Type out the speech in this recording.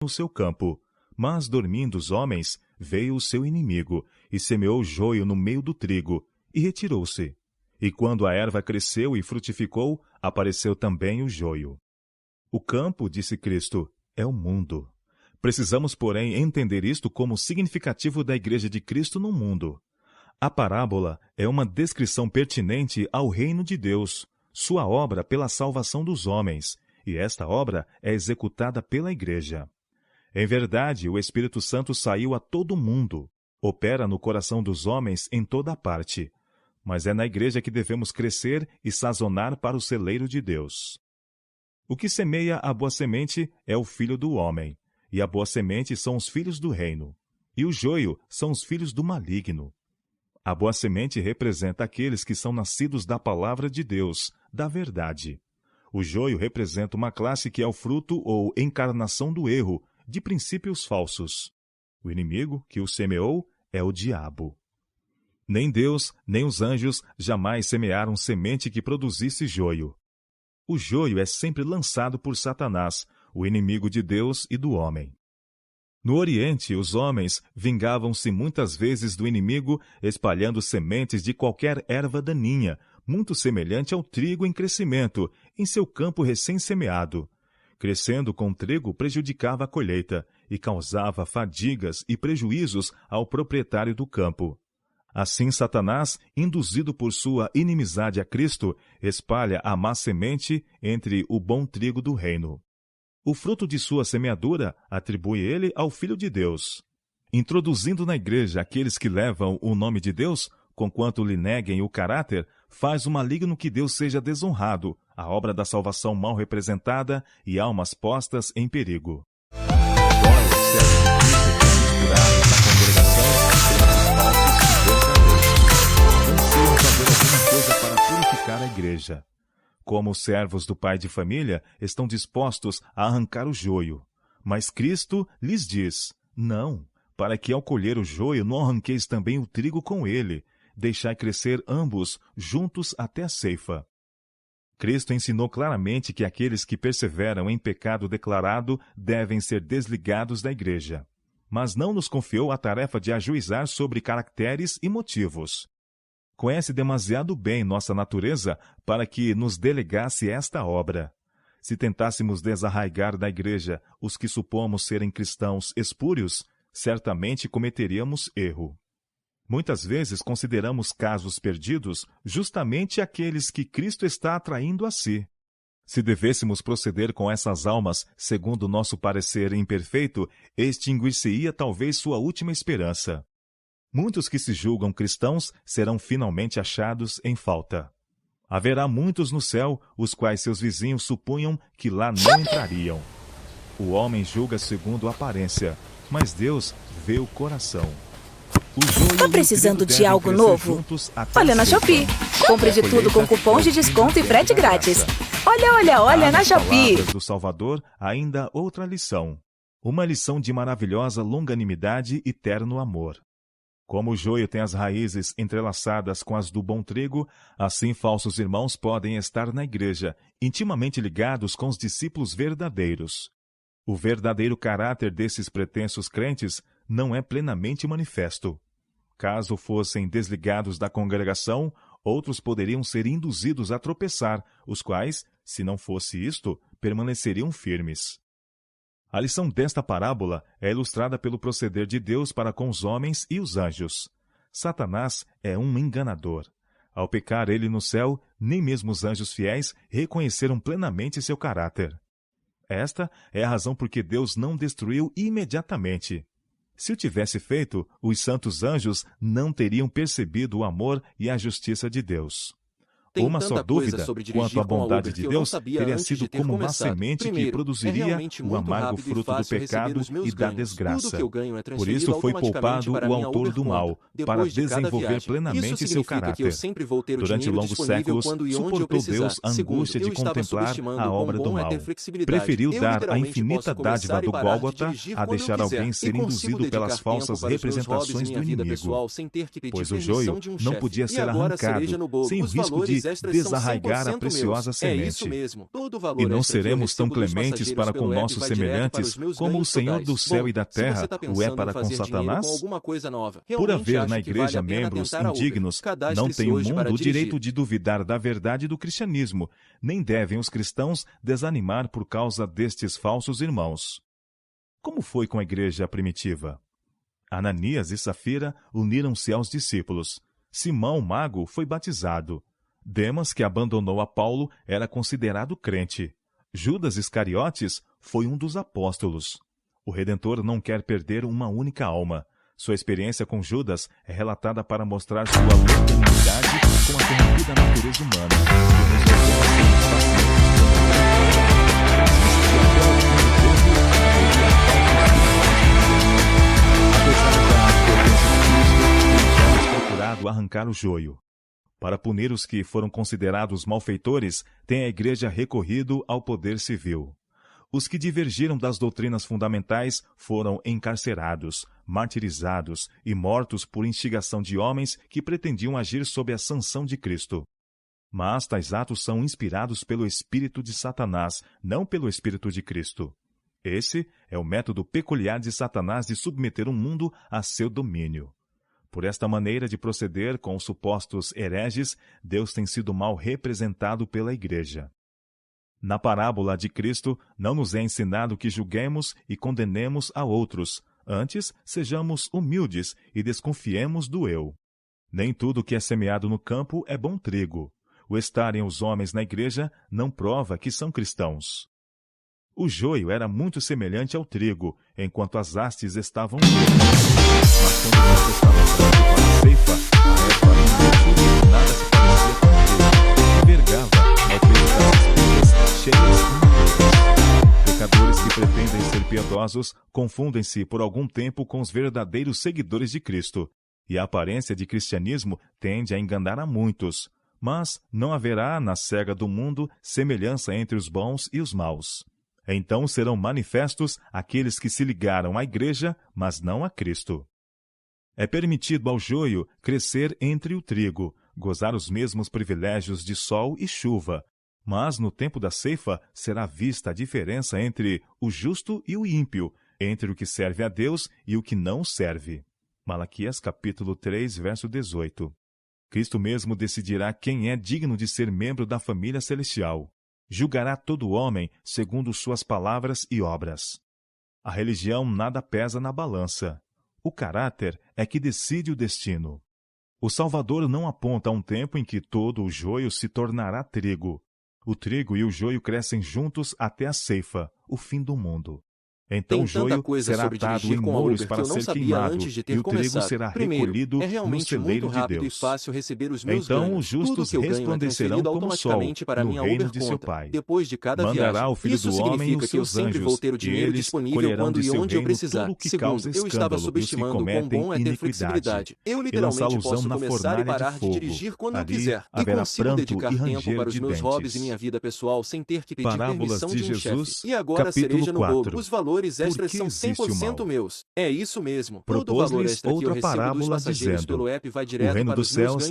no seu campo. Mas, dormindo os homens, veio o seu inimigo, e semeou joio no meio do trigo, e retirou-se. E quando a erva cresceu e frutificou, apareceu também o joio. O campo, disse Cristo, é o mundo. Precisamos, porém, entender isto como significativo da Igreja de Cristo no mundo. A parábola é uma descrição pertinente ao reino de Deus, sua obra pela salvação dos homens, e esta obra é executada pela Igreja. Em verdade, o Espírito Santo saiu a todo mundo, opera no coração dos homens em toda parte, mas é na Igreja que devemos crescer e sazonar para o celeiro de Deus. O que semeia a boa semente é o Filho do homem, e a boa semente são os filhos do reino, e o joio são os filhos do maligno. A boa semente representa aqueles que são nascidos da palavra de Deus, da verdade. O joio representa uma classe que é o fruto ou encarnação do erro, de princípios falsos. O inimigo que o semeou é o diabo. Nem Deus, nem os anjos jamais semearam semente que produzisse joio. O joio é sempre lançado por Satanás, o inimigo de Deus e do homem. No Oriente, os homens vingavam-se muitas vezes do inimigo, espalhando sementes de qualquer erva daninha, muito semelhante ao trigo em crescimento, em seu campo recém-semeado. Crescendo com trigo, prejudicava a colheita e causava fadigas e prejuízos ao proprietário do campo. Assim, Satanás, induzido por sua inimizade a Cristo, espalha a má semente entre o bom trigo do reino. O fruto de sua semeadura atribui ele ao Filho de Deus. Introduzindo na igreja aqueles que levam o nome de Deus, conquanto lhe neguem o caráter, faz o maligno que Deus seja desonrado, a obra da salvação mal representada e almas postas em perigo. A igreja. Como os servos do pai de família estão dispostos a arrancar o joio. Mas Cristo lhes diz, não, para que ao colher o joio não arranqueis também o trigo com ele, deixai crescer ambos juntos até a ceifa. Cristo ensinou claramente que aqueles que perseveram em pecado declarado devem ser desligados da igreja. Mas não nos confiou a tarefa de ajuizar sobre caracteres e motivos. Conhece demasiado bem nossa natureza para que nos delegasse esta obra. Se tentássemos desarraigar da igreja os que supomos serem cristãos espúrios, certamente cometeríamos erro. Muitas vezes consideramos casos perdidos justamente aqueles que Cristo está atraindo a si. Se devêssemos proceder com essas almas segundo nosso parecer imperfeito, extinguir-se-ia talvez sua última esperança. Muitos que se julgam cristãos serão finalmente achados em falta. Haverá muitos no céu, os quais seus vizinhos supunham que lá não entrariam. O homem julga segundo a aparência, mas Deus vê o coração. Tá precisando de algo novo? Olha na Shopee. Compre de tudo com cupons de desconto e frete grátis. Olha na Shopee. Do Salvador, ainda outra lição. Uma lição de maravilhosa longanimidade e terno amor. Como o joio tem as raízes entrelaçadas com as do bom trigo, assim falsos irmãos podem estar na igreja, intimamente ligados com os discípulos verdadeiros. O verdadeiro caráter desses pretensos crentes não é plenamente manifesto. Caso fossem desligados da congregação, outros poderiam ser induzidos a tropeçar, os quais, se não fosse isto, permaneceriam firmes. A lição desta parábola é ilustrada pelo proceder de Deus para com os homens e os anjos. Satanás é um enganador. Ao pecar ele no céu, nem mesmo os anjos fiéis reconheceram plenamente seu caráter. Esta é a razão por que Deus não destruiu imediatamente. Se o tivesse feito, os santos anjos não teriam percebido o amor e a justiça de Deus. Tem Uma só dúvida quanto à bondade de Deus teria sido como uma semente que produziria o amargo fruto do pecado e da desgraça. Por isso foi poupado o autor do mal, para desenvolver plenamente seu caráter. Durante longos séculos, suportou Deus a angústia de contemplar a obra do mal. Preferiu dar a infinita dádiva do Gólgota a deixar alguém ser induzido pelas falsas representações do inimigo. Pois o joio não podia ser arrancado, sem o risco de extras são desarraigar a 100% preciosa meus. É semente. isso mesmo. Todo o valor E não extra que eu seremos tão recebo dos clementes passageiros para com pelo app nossos vai direto para semelhantes os meus como o ganhos Senhor totais. do céu Bom, e da se você terra tá o é pensando para em com fazer dinheiro com Satanás? alguma coisa nova, Por realmente haver acho na que vale igreja a pena membros tentar a Uber. indignos, não Cadastre-se tem o hoje para mundo o dirigir. direito de duvidar da verdade do cristianismo, nem devem os cristãos desanimar por causa destes falsos irmãos. Como foi com a igreja primitiva? Ananias e Safira uniram-se aos discípulos. Simão, mago, foi batizado. Demas, que abandonou a Paulo, era considerado crente. Judas Iscariotes foi um dos apóstolos. O Redentor não quer perder uma única alma. Sua experiência com Judas é relatada para mostrar sua longanimidade com a corrompida natureza humana, que nos ordena sermos pacientes procurado arrancar o joio. Para punir os que foram considerados malfeitores, tem a Igreja recorrido ao poder civil. Os que divergiram das doutrinas fundamentais foram encarcerados, martirizados e mortos por instigação de homens que pretendiam agir sob a sanção de Cristo. Mas tais atos são inspirados pelo espírito de Satanás, não pelo espírito de Cristo. Esse é o método peculiar de Satanás de submeter o mundo a seu domínio. Por esta maneira de proceder com os supostos hereges, Deus tem sido mal representado pela Igreja. Na parábola de Cristo, não nos é ensinado que julguemos e condenemos a outros. Antes, sejamos humildes e desconfiemos do eu. Nem tudo que é semeado no campo é bom trigo. O estarem os homens na igreja não prova que são cristãos. O joio era muito semelhante ao trigo, enquanto as hastes estavam secas. Mas quando você estava pronto para a ceifa, a erva inútil nada se parecia com o trigo. Envergava ao peso das espigas cheias e maduras. Pecadores que pretendem ser piedosos confundem-se por algum tempo com os verdadeiros seguidores de Cristo, e a aparência de cristianismo tende a enganar a muitos. Mas não haverá, na cega do mundo, semelhança entre os bons e os maus. Então serão manifestos aqueles que se ligaram à igreja, mas não a Cristo. É permitido ao joio crescer entre o trigo, gozar os mesmos privilégios de sol e chuva, mas no tempo da ceifa será vista a diferença entre o justo e o ímpio, entre o que serve a Deus e o que não serve. Malaquias capítulo 3, verso 18. Cristo mesmo decidirá quem é digno de ser membro da família celestial. Julgará todo homem segundo suas palavras e obras. A religião nada pesa na balança. O caráter é que decide o destino. O Salvador não aponta a um tempo em que todo o joio se tornará trigo. O trigo e o joio crescem juntos até a ceifa, o fim do mundo. Então Tem o joio tanta coisa será sobre atado dirigir em com a molhos Uber que para eu não ser sabia queimado, antes de e ter o trigo começado. será Primeiro, recolhido é no realmente celeiro muito de rápido e Deus. fácil receber os meus Então ganhos. os Tudo justos que eu ganho é resplandecerão transferido como sol automaticamente para no minha reino Uber de seu conta, Pai. depois de cada Mandará viagem. o Filho Isso do Homem e significa os que eu seus sempre vou anjos, ter o e dinheiro eles disponível colherão quando de e seu onde eu reino precisar. tudo o que Segundo, causa eu estava escândalo e os que subestimando quão cometem bom é ter iniquidade, flexibilidade. Eu e literalmente lançá-los posso na começar e fornalha de parar de fogo. dirigir quando eu Ali quiser. E haverá consigo pranto dedicar e tempo ranger para os de meus hobbies e dentes. minha vida pessoal sem ter que pedir Parábolas permissão de de um chefe. Jesus, E agora a cereja capítulo no bolo. 4. Os valores Por extras que são existe o 100% mal? meus. É isso mesmo. Todo o valor Propôs-lhes extra que eu outra recebo dos parábola, passageiros dizendo: pelo app vai O direto reino para dos os meus céus ganhos